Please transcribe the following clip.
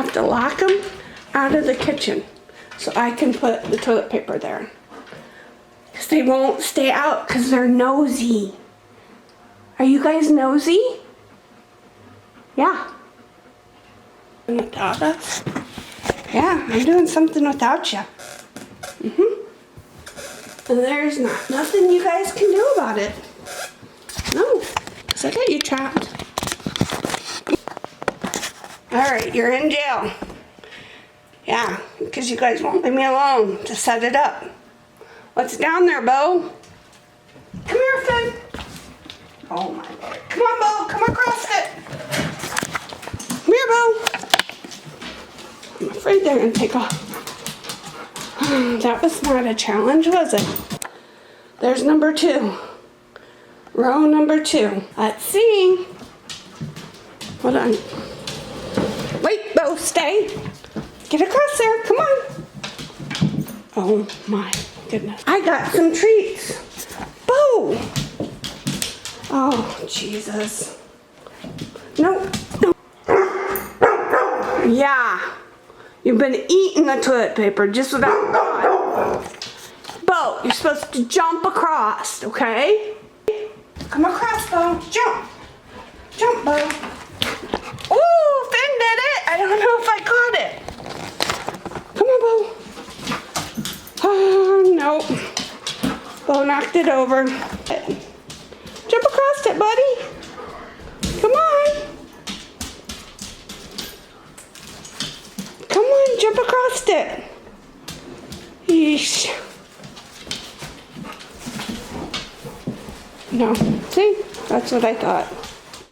have to lock them out of the kitchen so I can put the toilet paper there. Because they won't stay out because they're nosy. Are you guys nosy? Yeah. Without us? Yeah, I'm doing something without you. And there's nothing you guys can do about it. No, because I got you trapped. Alright, you're in jail. Yeah, because you guys won't leave me alone to set it up. What's down there, Bo? Come here, Finn. Oh my Lord. Come on, Bo. Come across it. Come here, Bo. I'm afraid they're going to take off. That was not a challenge, was it? There's number 2. Row number 2. Let's see. Hold on. Wait, Bo, stay. Get across there. Come on. Oh my goodness. I got some treats. Bo. Oh, Jesus. No. Yeah. You've been eating the toilet paper just without thought. Bo, you're supposed to jump across, okay? Come across, Bo. Jump. Jump, Bo. Ooh, Finn did it. I don't know if I caught it. Come on, Bo. Oh, no. Bo knocked it over. Jump across it, buddy. Come on. Come on, jump across it. Yeesh. No, see? That's what I thought.